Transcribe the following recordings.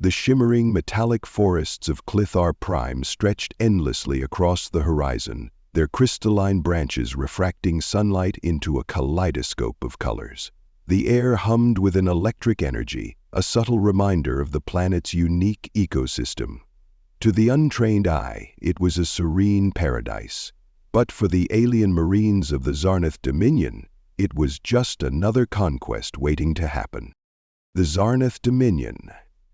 The shimmering metallic forests of Clithar Prime stretched endlessly across the horizon, their crystalline branches refracting sunlight into a kaleidoscope of colors. The air hummed with an electric energy, a subtle reminder of the planet's unique ecosystem. To the untrained eye, it was a serene paradise. But for the alien marines of the Zarnath Dominion, it was just another conquest waiting to happen. The Zarnath Dominion,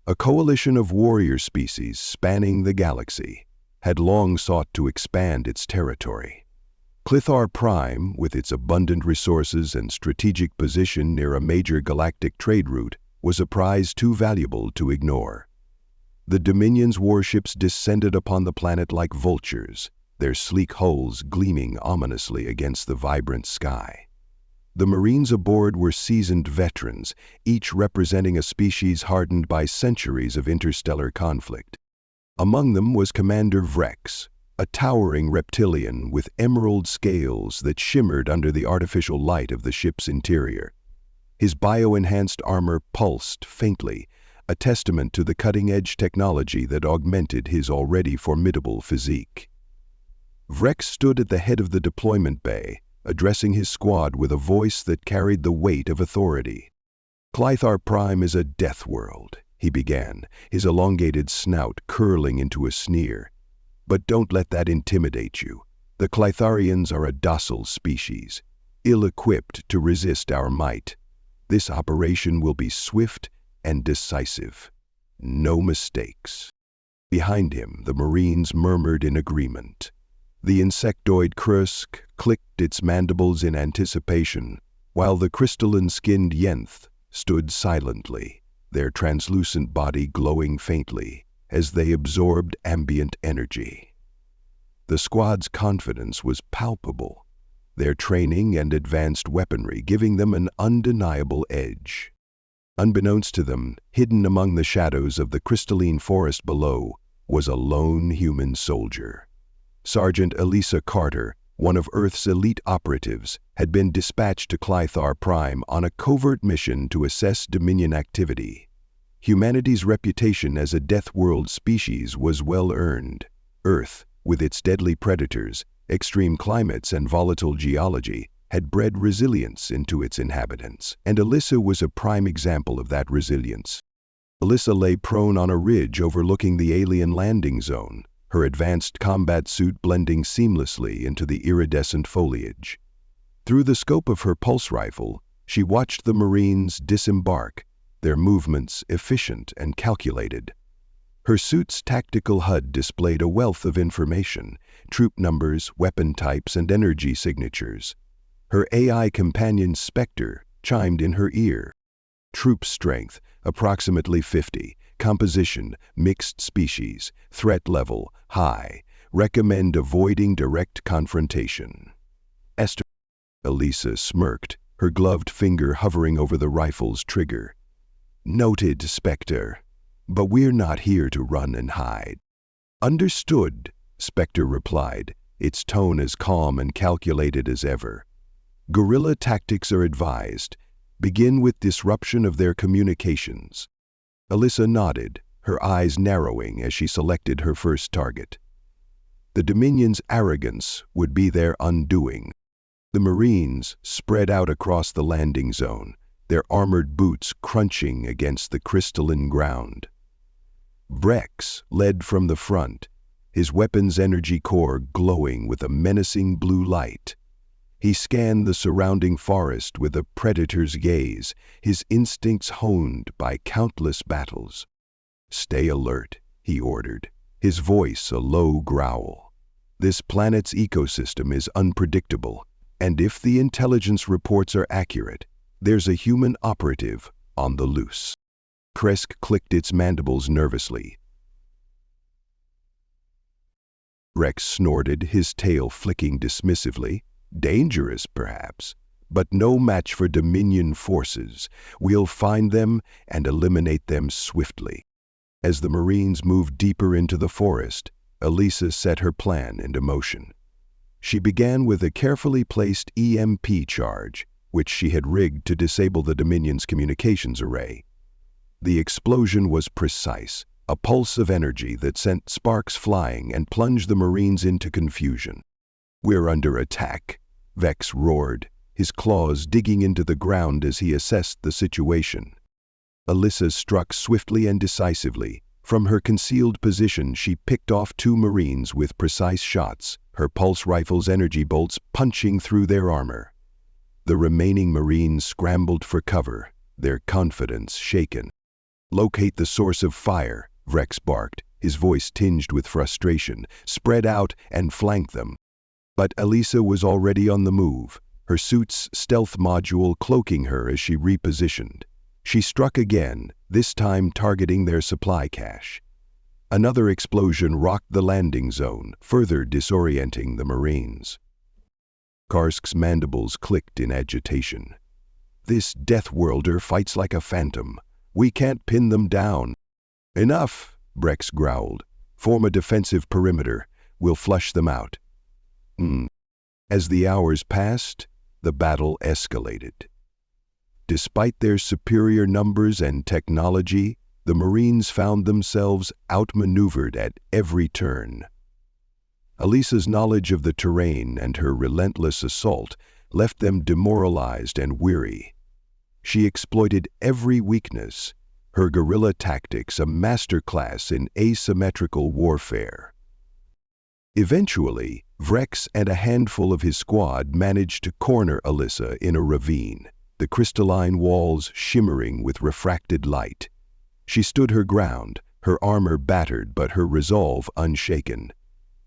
a coalition of warrior species spanning the galaxy, had long sought to expand its territory. Clithar Prime, with its abundant resources and strategic position near a major galactic trade route, was a prize too valuable to ignore. The Dominion's warships descended upon the planet like vultures, their sleek hulls gleaming ominously against the vibrant sky. The Marines aboard were seasoned veterans, each representing a species hardened by centuries of interstellar conflict. Among them was Commander Vrex, a towering reptilian with emerald scales that shimmered under the artificial light of the ship's interior. His bio-enhanced armor pulsed faintly, a testament to the cutting-edge technology that augmented his already formidable physique. Vrex stood at the head of the deployment bay, addressing his squad with a voice that carried the weight of authority. "Clithar Prime is a Deathworld," he began, his elongated snout curling into a sneer. "But don't let that intimidate you. The Clitharians are a docile species, ill-equipped to resist our might. This operation will be swift and decisive. No mistakes." Behind him, the Marines murmured in agreement. The insectoid Krusk clicked its mandibles in anticipation, while the crystalline-skinned Yenth stood silently, their translucent body glowing faintly as they absorbed ambient energy. The squad's confidence was palpable, their training and advanced weaponry giving them an undeniable edge. Unbeknownst to them, hidden among the shadows of the crystalline forest below, was a lone human soldier. Sergeant Elisa Carter, one of Earth's elite operatives, had been dispatched to Clithar Prime on a covert mission to assess Dominion activity. Humanity's reputation as a Deathworld species was well earned. Earth, with its deadly predators, extreme climates, and volatile geology, had bred resilience into its inhabitants, and Elisa was a prime example of that resilience. Elisa lay prone on a ridge overlooking the alien landing zone, her advanced combat suit blending seamlessly into the iridescent foliage. Through the scope of her pulse rifle, she watched the Marines disembark, their movements efficient and calculated. Her suit's tactical HUD displayed a wealth of information, troop numbers, weapon types, and energy signatures. Her AI companion Spectre chimed in her ear. Troop strength, approximately 50. Composition, mixed species. Threat level, high. Recommend avoiding direct confrontation. Esther. Elisa smirked, her gloved finger hovering over the rifle's trigger. Noted, Spectre. But we're not here to run and hide. Understood, Spectre replied, its tone as calm and calculated as ever. Guerrilla tactics are advised. Begin with disruption of their communications. Elisa nodded, her eyes narrowing as she selected her first target. The Dominion's arrogance would be their undoing. The Marines spread out across the landing zone, their armored boots crunching against the crystalline ground. Vrex led from the front, his weapon's energy core glowing with a menacing blue light. He scanned the surrounding forest with a predator's gaze, his instincts honed by countless battles. Stay alert, he ordered, his voice a low growl. This planet's ecosystem is unpredictable, and if the intelligence reports are accurate, there's a human operative on the loose. Kresk clicked its mandibles nervously. Rex snorted, his tail flicking dismissively. Dangerous, perhaps, but no match for Dominion forces. We'll find them and eliminate them swiftly. As the Marines moved deeper into the forest, Elisa set her plan into motion. She began with a carefully placed EMP charge, which she had rigged to disable the Dominion's communications array. The explosion was precise, a pulse of energy that sent sparks flying and plunged the Marines into confusion. "We're under attack," Vex roared, his claws digging into the ground as he assessed the situation. Alyssa struck swiftly and decisively. From her concealed position, she picked off 2 Marines with precise shots, her pulse rifle's energy bolts punching through their armor. The remaining Marines scrambled for cover, their confidence shaken. "Locate the source of fire," Vex barked, his voice tinged with frustration. "Spread out and flank them." But Alyssa was already on the move, her suit's stealth module cloaking her as she repositioned. She struck again, this time targeting their supply cache. Another explosion rocked the landing zone, further disorienting the Marines. Karsk's mandibles clicked in agitation. "This Deathworlder fights like a phantom. We can't pin them down." "Enough," Vex growled. "Form a defensive perimeter. We'll flush them out." As the hours passed, the battle escalated. Despite their superior numbers and technology, the Marines found themselves outmaneuvered at every turn. Alyssa's knowledge of the terrain and her relentless assault left them demoralized and weary. She exploited every weakness, her guerrilla tactics a masterclass in asymmetrical warfare. Eventually, Vex and a handful of his squad managed to corner Alyssa in a ravine, the crystalline walls shimmering with refracted light. She stood her ground, her armor battered but her resolve unshaken.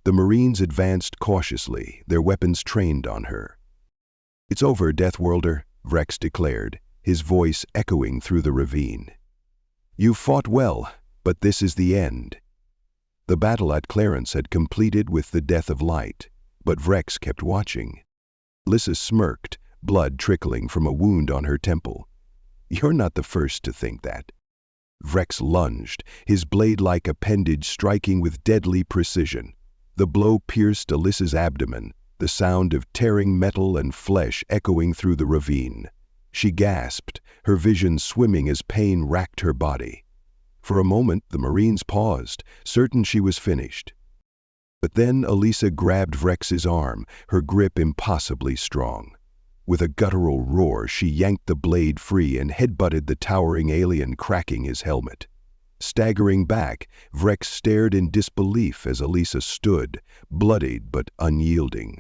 The Marines advanced cautiously, their weapons trained on her. "It's over, Deathworlder," Vex declared, his voice echoing through the ravine. "You fought well, but this is the end." The battle at Clarence had completed with the death of Light, but Vex kept watching. Alyssa smirked, blood trickling from a wound on her temple. "You're not the first to think that." Vex lunged, his blade-like appendage striking with deadly precision. The blow pierced Alyssa's abdomen, the sound of tearing metal and flesh echoing through the ravine. She gasped, her vision swimming as pain racked her body. For a moment, the Marines paused, certain she was finished. But then Alyssa grabbed Vex's arm, her grip impossibly strong. With a guttural roar, she yanked the blade free and headbutted the towering alien, cracking his helmet. Staggering back, Vex stared in disbelief as Alyssa stood, bloodied but unyielding.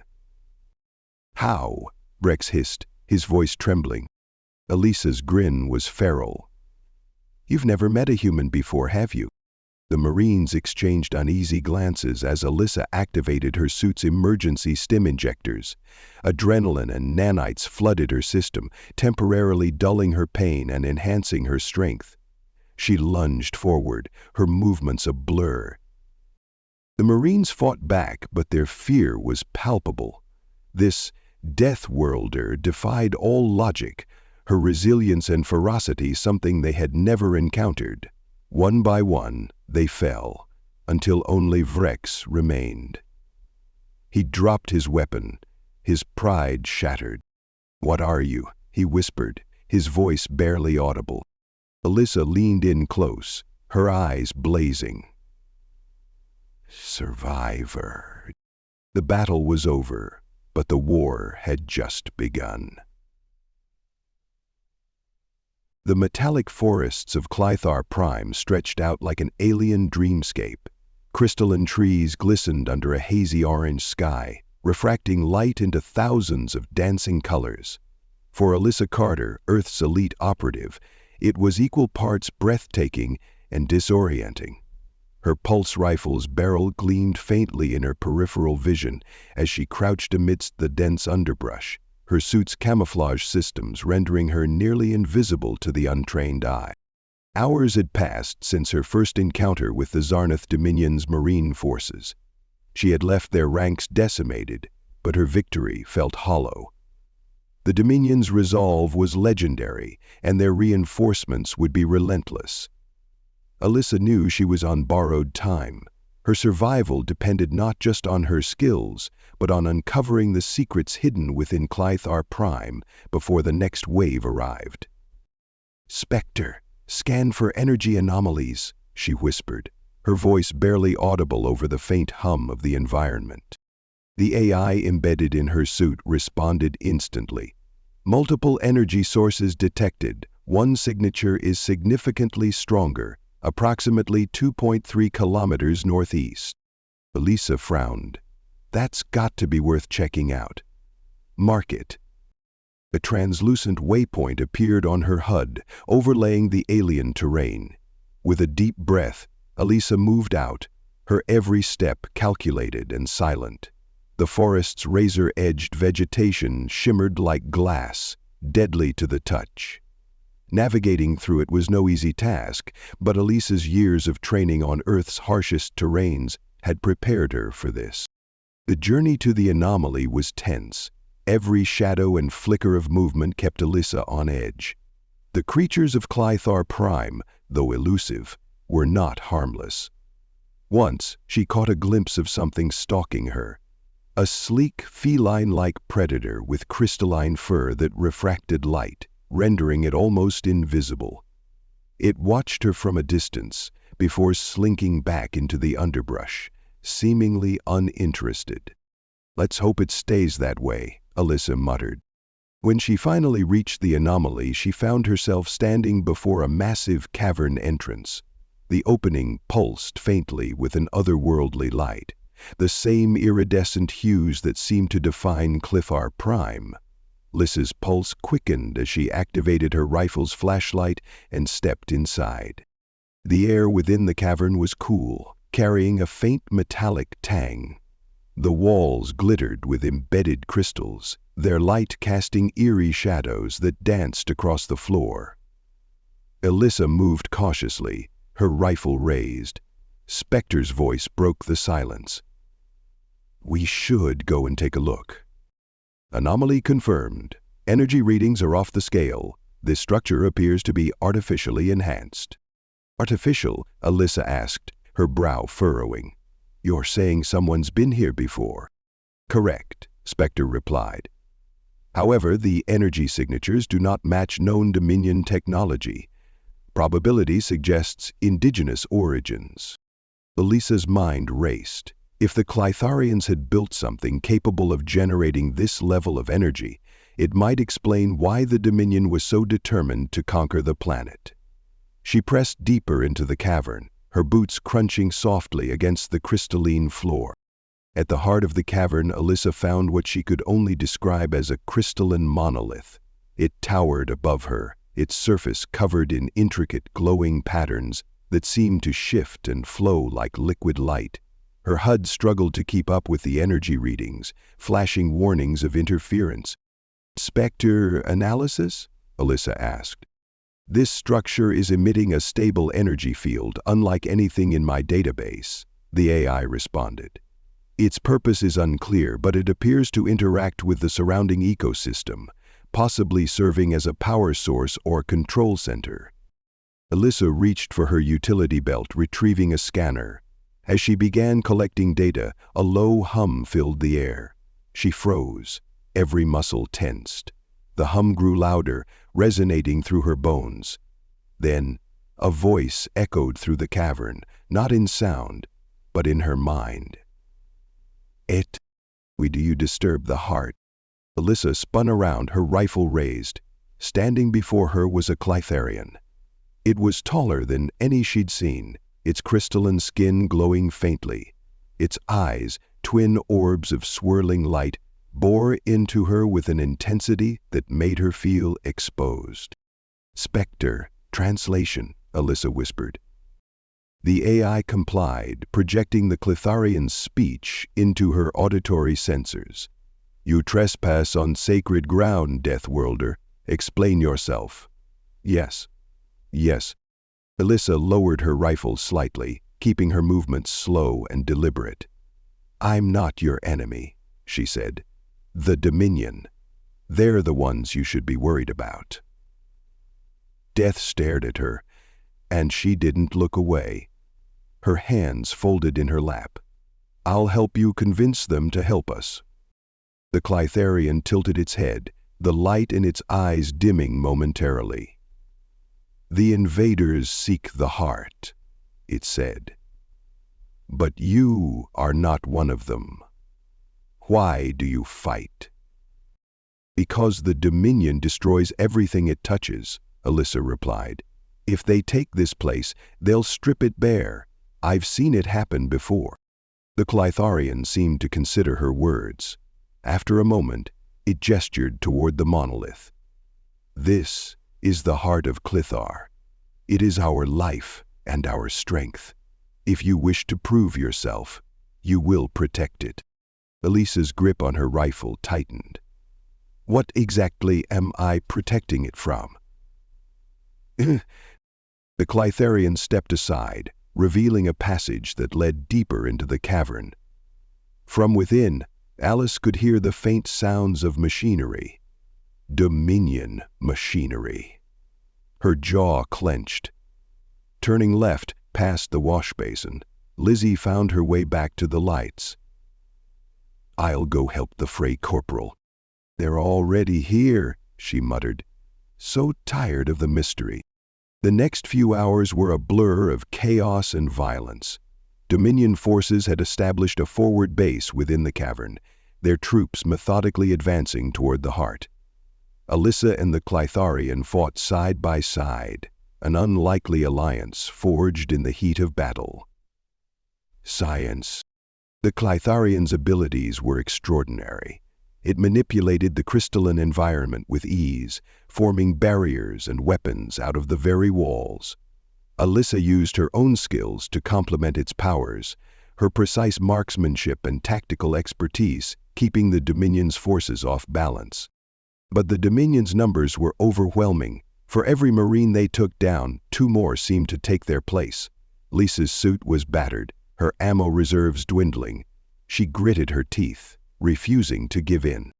"How?" Vex hissed, his voice trembling. Alyssa's grin was feral. "You've never met a human before, have you?" The Marines exchanged uneasy glances as Alyssa activated her suit's emergency stim injectors. Adrenaline and nanites flooded her system, temporarily dulling her pain and enhancing her strength. She lunged forward, her movements a blur. The Marines fought back, but their fear was palpable. This Deathworlder defied all logic, her resilience and ferocity something they had never encountered. One by one, they fell, until only Vex remained. He dropped his weapon, his pride shattered. "What are you?" he whispered, his voice barely audible. Alyssa leaned in close, her eyes blazing. "Survivor." The battle was over, but the war had just begun. The metallic forests of Clythar Prime stretched out like an alien dreamscape. Crystalline trees glistened under a hazy orange sky, refracting light into thousands of dancing colors. For Alyssa Carter, Earth's elite operative, it was equal parts breathtaking and disorienting. Her pulse rifle's barrel gleamed faintly in her peripheral vision as she crouched amidst the dense underbrush, her suit's camouflage systems rendering her nearly invisible to the untrained eye. Hours had passed since her first encounter with the Zarnath Dominion's marine forces. She had left their ranks decimated, but her victory felt hollow. The Dominion's resolve was legendary, and their reinforcements would be relentless. Alyssa knew she was on borrowed time. Her survival depended not just on her skills, but on uncovering the secrets hidden within Clythar Prime before the next wave arrived. "Spectre," "Scan for energy anomalies," she whispered, her voice barely audible over the faint hum of the environment. The AI embedded in her suit responded instantly. "Multiple energy sources detected. One signature is significantly stronger, approximately 2.3 kilometers northeast." Elisa frowned. "That's got to be worth checking out." "Mark it." A translucent waypoint appeared on her HUD, overlaying the alien terrain. With a deep breath, Elisa moved out, her every step calculated and silent. The forest's razor-edged vegetation shimmered like glass, deadly to the touch. Navigating through it was no easy task, but Elisa's years of training on Earth's harshest terrains had prepared her for this. The journey to the anomaly was tense. Every shadow and flicker of movement kept Elisa on edge. The creatures of Clythar Prime, though elusive, were not harmless. Once, she caught a glimpse of something stalking her. A sleek, feline-like predator with crystalline fur that refracted light, rendering it almost invisible. It watched her from a distance, before slinking back into the underbrush, seemingly uninterested. "Let's hope it stays that way," Elisa muttered. When she finally reached the anomaly, she found herself standing before a massive cavern entrance. The opening pulsed faintly with an otherworldly light, the same iridescent hues that seemed to define Clythar Prime. Lisa's pulse quickened as she activated her rifle's flashlight and stepped inside. The air within the cavern was cool, carrying a faint metallic tang. The walls glittered with embedded crystals, their light casting eerie shadows that danced across the floor. Elisa moved cautiously, her rifle raised. Spectre's voice broke the silence. "We should go and take a look." "Anomaly confirmed. Energy readings are off the scale. This structure appears to be artificially enhanced." "Artificial?" Elisa asked, her brow furrowing. "You're saying someone's been here before?" "Correct," Spectre replied. "However, the energy signatures do not match known Dominion technology. Probability suggests indigenous origins." Elisa's mind raced. If the Clytharians had built something capable of generating this level of energy, it might explain why the Dominion was so determined to conquer the planet. She pressed deeper into the cavern, her boots crunching softly against the crystalline floor. At the heart of the cavern, Elisa found what she could only describe as a crystalline monolith. It towered above her, its surface covered in intricate glowing patterns that seemed to shift and flow like liquid light. Her HUD struggled to keep up with the energy readings, flashing warnings of interference. "Spectre analysis?" Elisa asked. "This structure is emitting a stable energy field, unlike anything in my database," the AI responded. "Its purpose is unclear, but it appears to interact with the surrounding ecosystem, possibly serving as a power source or control center." Elisa reached for her utility belt, retrieving a scanner. As she began collecting data, a low hum filled the air. She froze, every muscle tensed. The hum grew louder, resonating through her bones. Then, a voice echoed through the cavern, not in sound, but in her mind. "We do you disturb the heart?" Elisa spun around, her rifle raised. Standing before her was a Clytharian. It was taller than any she'd seen, its crystalline skin glowing faintly. Its eyes, twin orbs of swirling light, bore into her with an intensity that made her feel exposed. "Spectre, translation," Elisa whispered. The AI complied, projecting the Clytharian's speech into her auditory sensors. "You trespass on sacred ground, Deathworlder. Explain yourself." "Yes. Yes." Elisa lowered her rifle slightly, keeping her movements slow and deliberate. "I'm not your enemy," she said. "The Dominion. They're the ones you should be worried about." Death stared at her, and she didn't look away. Her hands folded in her lap. "I'll help you convince them to help us." The Clytharian tilted its head, the light in its eyes dimming momentarily. "The invaders seek the heart," it said. "But you are not one of them. Why do you fight?" "Because the Dominion destroys everything it touches," Alyssa replied. "If they take this place, they'll strip it bare. I've seen it happen before." The Clytharian seemed to consider her words. After a moment, it gestured toward the monolith. "This is the heart of Clithar. It is our life and our strength. If you wish to prove yourself, you will protect it." Elisa's grip on her rifle tightened. "What exactly am I protecting it from?" The Clytharian stepped aside, revealing a passage that led deeper into the cavern. From within, Alice could hear the faint sounds of machinery. Dominion machinery. Her jaw clenched. Turning left past the wash basin, Lizzie found her way back to the lights. "I'll go help the Frey Corporal." "They're already here," she muttered, so tired of the mystery. The next few hours were a blur of chaos and violence. Dominion forces had established a forward base within the cavern, their troops methodically advancing toward the heart. Alyssa and the Clytharian fought side by side, an unlikely alliance forged in the heat of battle. Science. The Clytharian's abilities were extraordinary. It manipulated the crystalline environment with ease, forming barriers and weapons out of the very walls. Alyssa used her own skills to complement its powers, her precise marksmanship and tactical expertise keeping the Dominion's forces off balance. But the Dominion's numbers were overwhelming. For every Marine they took down, 2 more seemed to take their place. Lisa's suit was battered, her ammo reserves dwindling. She gritted her teeth, refusing to give in.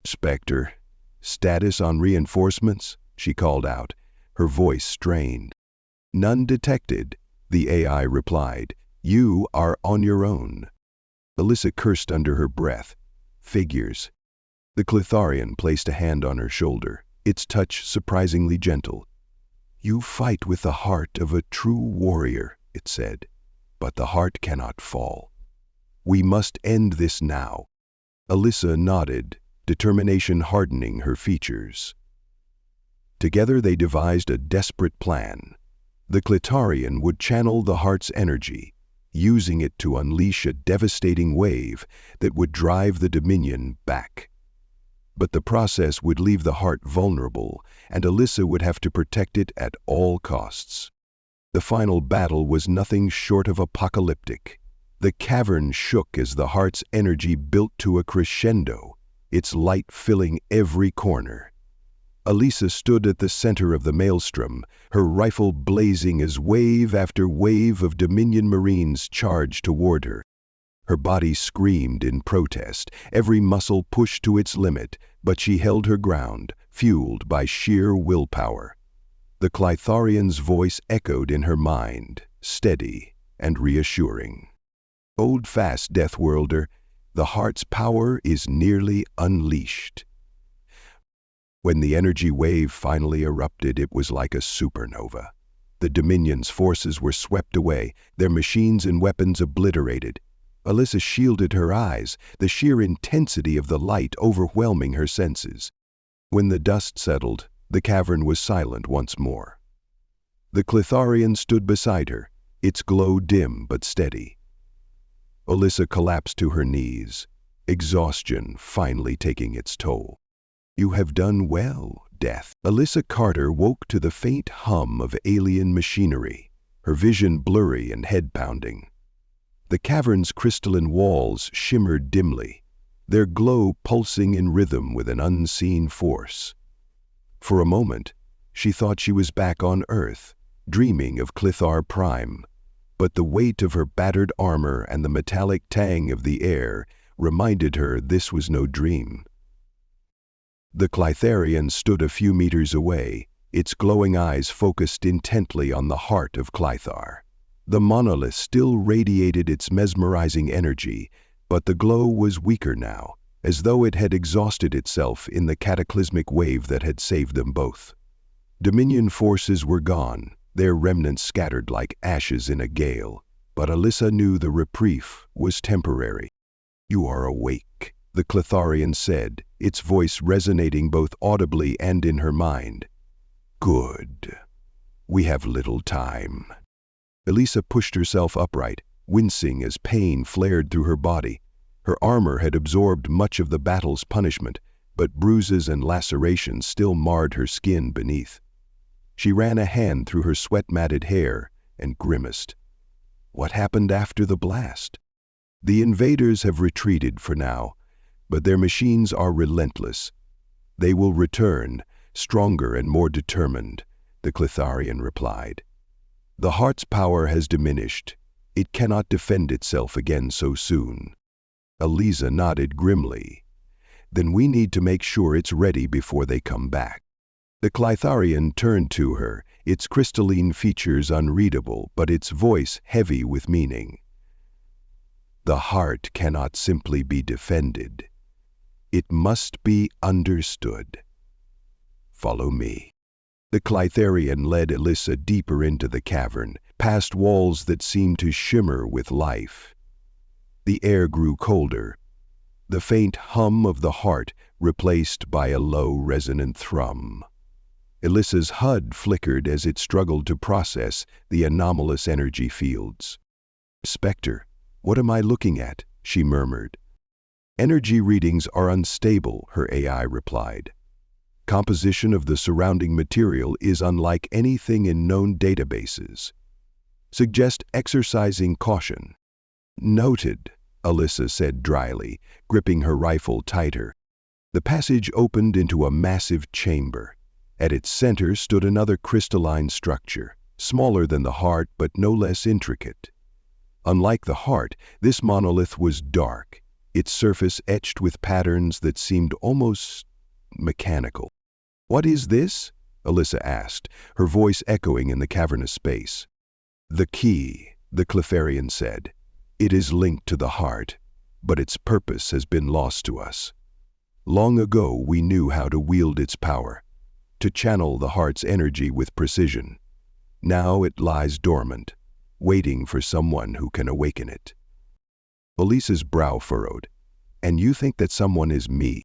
"Spectre, status on reinforcements?" she called out, her voice strained. "None detected," the AI replied. "You are on your own." Alyssa cursed under her breath. Figures. The Clytharian placed a hand on her shoulder, its touch surprisingly gentle. "You fight with the heart of a true warrior," it said, "but the heart cannot fall. We must end this now." Alyssa nodded, determination hardening her features. Together they devised a desperate plan. The Clytharian would channel the heart's energy, using it to unleash a devastating wave that would drive the Dominion back. But the process would leave the heart vulnerable, and Alyssa would have to protect it at all costs. The final battle was nothing short of apocalyptic. The cavern shook as the heart's energy built to a crescendo, its light filling every corner. Alyssa stood at the center of the maelstrom, her rifle blazing as wave after wave of Dominion Marines charged toward her. Her body screamed in protest, every muscle pushed to its limit, but she held her ground, fueled by sheer willpower. The Clytharian's voice echoed in her mind, steady and reassuring. "Hold fast, Deathworlder. The heart's power is nearly unleashed." When the energy wave finally erupted, it was like a supernova. The Dominion's forces were swept away, their machines and weapons obliterated. Alyssa shielded her eyes, the sheer intensity of the light overwhelming her senses. When the dust settled, the cavern was silent once more. The Clytharian stood beside her, its glow dim but steady. Alyssa collapsed to her knees, exhaustion finally taking its toll. "You have done well, Death." Alyssa Carter woke to the faint hum of alien machinery, her vision blurry and head-pounding. The cavern's crystalline walls shimmered dimly, their glow pulsing in rhythm with an unseen force. For a moment, she thought she was back on Earth, dreaming of Clithar Prime, but the weight of her battered armor and the metallic tang of the air reminded her this was no dream. The Clytharian stood a few meters away, its glowing eyes focused intently on the heart of Clithar. The monolith still radiated its mesmerizing energy, but the glow was weaker now, as though it had exhausted itself in the cataclysmic wave that had saved them both. Dominion forces were gone, their remnants scattered like ashes in a gale, but Alyssa knew the reprieve was temporary. "You are awake," the Cletharian said, its voice resonating both audibly and in her mind. "Good. We have little time." Elisa pushed herself upright, wincing as pain flared through her body. Her armor had absorbed much of the battle's punishment, but bruises and lacerations still marred her skin beneath. She ran a hand through her sweat-matted hair and grimaced. What happened after the blast? The invaders have retreated for now, but their machines are relentless. They will return, stronger and more determined, the Cletharian replied. The heart's power has diminished. It cannot defend itself again so soon. Elisa nodded grimly. Then we need to make sure it's ready before they come back. The Cletharian turned to her, its crystalline features unreadable, but its voice heavy with meaning. The heart cannot simply be defended. It must be understood. Follow me. The Cletharian led Elisa deeper into the cavern, past walls that seemed to shimmer with life. The air grew colder, the faint hum of the heart replaced by a low, resonant thrum. Elisa's HUD flickered as it struggled to process the anomalous energy fields. "Spectre, what am I looking at?" she murmured. "Energy readings are unstable," her AI replied. "Composition of the surrounding material is unlike anything in known databases. Suggest exercising caution." "Noted," Alyssa said dryly, gripping her rifle tighter. The passage opened into a massive chamber. At its center stood another crystalline structure, smaller than the heart but no less intricate. Unlike the heart, this monolith was dark, its surface etched with patterns that seemed almost mechanical. "What is this?" Alyssa asked, her voice echoing in the cavernous space. "The key," the Cletharian said. "It is linked to the heart, but its purpose has been lost to us. Long ago we knew how to wield its power, to channel the heart's energy with precision. Now it lies dormant, waiting for someone who can awaken it." Elisa's brow furrowed. "And you think that someone is me?"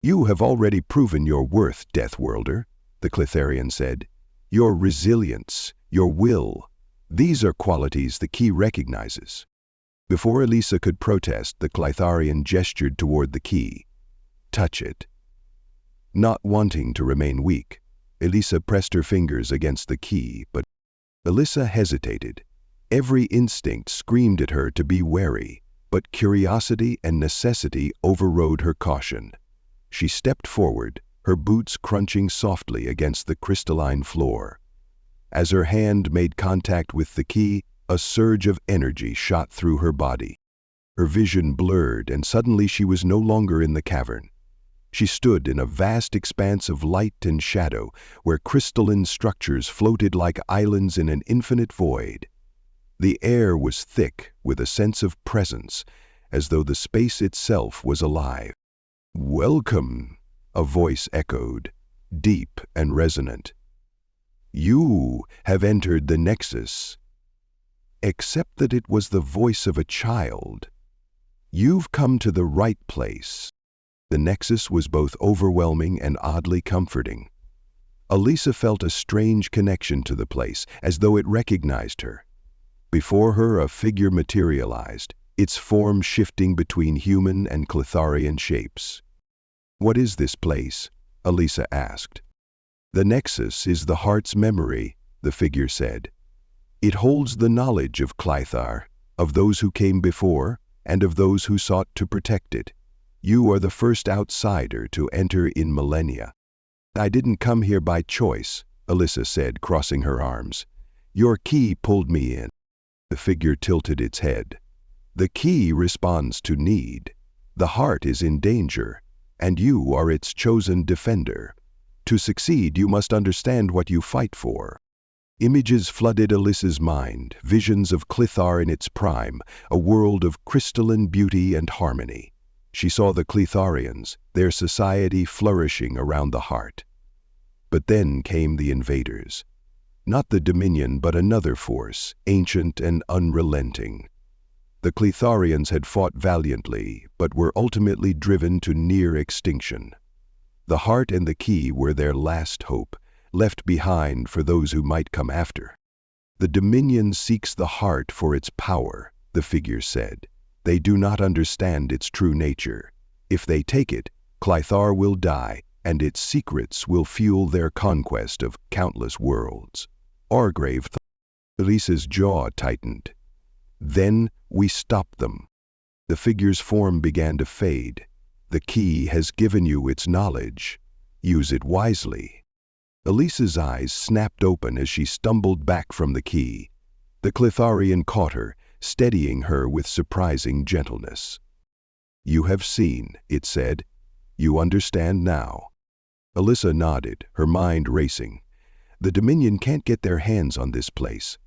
"You have already proven your worth, Deathworlder," the Cletharian said. "Your resilience, your will, these are qualities the key recognizes." Before Elisa could protest, the Cletharian gestured toward the key. "Touch it." Not wanting to remain weak, Elisa pressed her fingers against the key, but Elisa hesitated. Every instinct screamed at her to be wary, but curiosity and necessity overrode her caution. She stepped forward, her boots crunching softly against the crystalline floor. As her hand made contact with the key, a surge of energy shot through her body. Her vision blurred, and suddenly she was no longer in the cavern. She stood in a vast expanse of light and shadow, where crystalline structures floated like islands in an infinite void. The air was thick with a sense of presence, as though the space itself was alive. "Welcome," a voice echoed, deep and resonant. "You have entered the Nexus." Except that it was the voice of a child. "You've come to the right place." The Nexus was both overwhelming and oddly comforting. Elisa felt a strange connection to the place, as though it recognized her. Before her a figure materialized, its form shifting between human and Cletharian shapes. "What is this place?" Elisa asked. "The Nexus is the heart's memory," the figure said. "It holds the knowledge of Clethar, of those who came before, and of those who sought to protect it. You are the first outsider to enter in millennia." "I didn't come here by choice," Elisa said, crossing her arms. "Your key pulled me in." The figure tilted its head. "The key responds to need. The heart is in danger, and you are its chosen defender. To succeed, you must understand what you fight for." Images flooded Elisa's mind, visions of Clethar in its prime, a world of crystalline beauty and harmony. She saw the Cletharians, their society flourishing around the heart. But then came the invaders. Not the Dominion, but another force, ancient and unrelenting. The Cletharians had fought valiantly, but were ultimately driven to near extinction. The heart and the key were their last hope, left behind for those who might come after. The Dominion seeks the heart for its power, the figure said. They do not understand its true nature. If they take it, Clethar will die, and its secrets will fuel their conquest of countless worlds. Orgrave thought. Elisa's jaw tightened. Then we stopped them. The figure's form began to fade. The key has given you its knowledge. Use it wisely. Elisa's eyes snapped open as she stumbled back from the key. The Cletharian caught her, steadying her with surprising gentleness. You have seen, it said. You understand now. Elisa nodded, her mind racing. The Dominion can't get their hands on this place.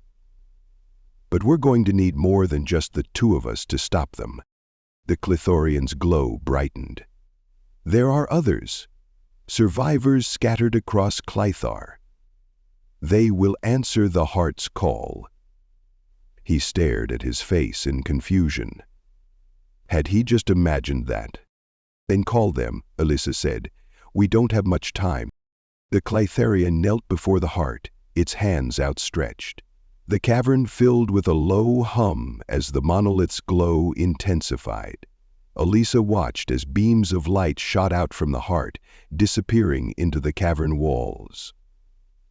But we're going to need more than just the two of us to stop them. The Cletharian's glow brightened. There are others. Survivors scattered across Clethar. They will answer the heart's call. He stared at his face in confusion. Had he just imagined that? Then call them, Elisa said. We don't have much time. The Cletharian knelt before the heart, its hands outstretched. The cavern filled with a low hum as the monolith's glow intensified. Elisa watched as beams of light shot out from the heart, disappearing into the cavern walls.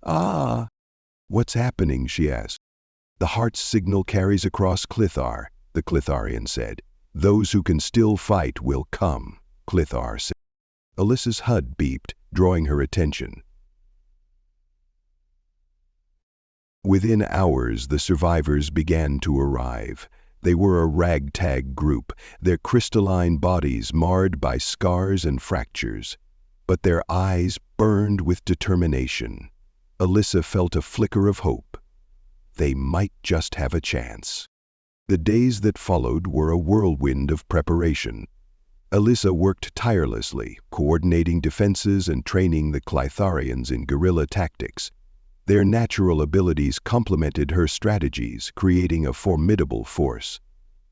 Ah! What's happening? She asked. The heart's signal carries across Clethar, the Cletharian said. Those who can still fight will come, Clethar said. Elisa's HUD beeped, drawing her attention. Within hours, the survivors began to arrive. They were a ragtag group, their crystalline bodies marred by scars and fractures. But their eyes burned with determination. Elisa felt a flicker of hope. They might just have a chance. The days that followed were a whirlwind of preparation. Elisa worked tirelessly, coordinating defenses and training the Cletharians in guerrilla tactics. Their natural abilities complemented her strategies, creating a formidable force.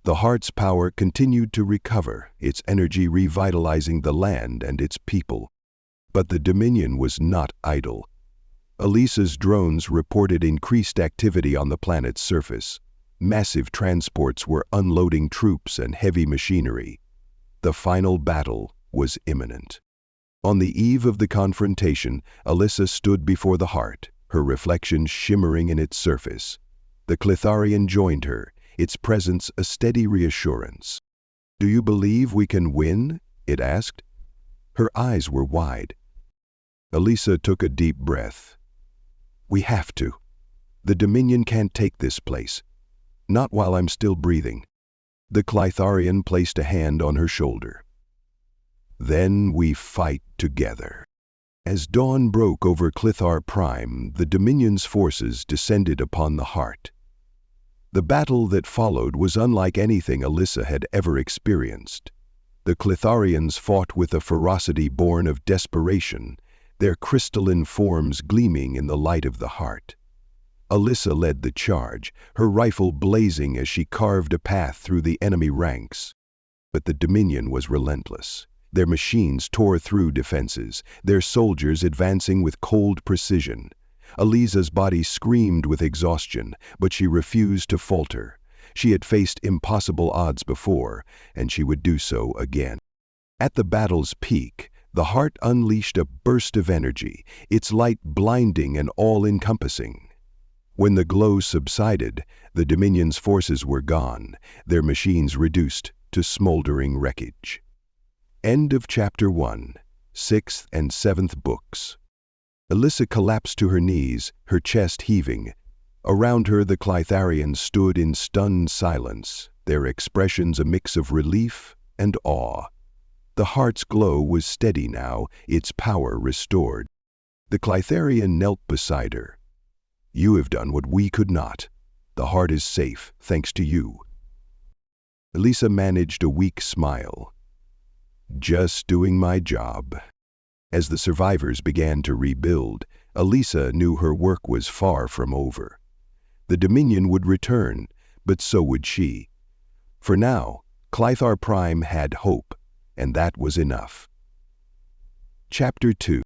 The heart's power continued to recover, its energy revitalizing the land and its people. But the Dominion was not idle. Elisa's drones reported increased activity on the planet's surface. Massive transports were unloading troops and heavy machinery. The final battle was imminent. On the eve of the confrontation, Elisa stood before the heart, her reflection shimmering in its surface. The Cletharian joined her, its presence a steady reassurance. Do you believe we can win? It asked. Her eyes were wide. Elisa took a deep breath. We have to. The Dominion can't take this place. Not while I'm still breathing. The Cletharian placed a hand on her shoulder. Then we fight together. As dawn broke over Clethar Prime, the Dominion's forces descended upon the heart. The battle that followed was unlike anything Elisa had ever experienced. The Cletharians fought with a ferocity born of desperation, their crystalline forms gleaming in the light of the heart. Elisa led the charge, her rifle blazing as she carved a path through the enemy ranks. But the Dominion was relentless. Their machines tore through defenses, their soldiers advancing with cold precision. Elisa's body screamed with exhaustion, but she refused to falter. She had faced impossible odds before, and she would do so again. At the battle's peak, the heart unleashed a burst of energy, its light blinding and all-encompassing. When the glow subsided, the Dominion's forces were gone, their machines reduced to smoldering wreckage. End of Chapter 1, 6th and 7th books. Elisa collapsed to her knees, her chest heaving. Around her the Cletharians stood in stunned silence, their expressions a mix of relief and awe. The heart's glow was steady now, its power restored. The Cletharian knelt beside her. You have done what we could not. The heart is safe, thanks to you. Elisa managed a weak smile. Just doing my job. As the survivors began to rebuild, Elisa knew her work was far from over. The Dominion would return, but so would she. For now, Clythar Prime had hope, and that was enough. Chapter 2.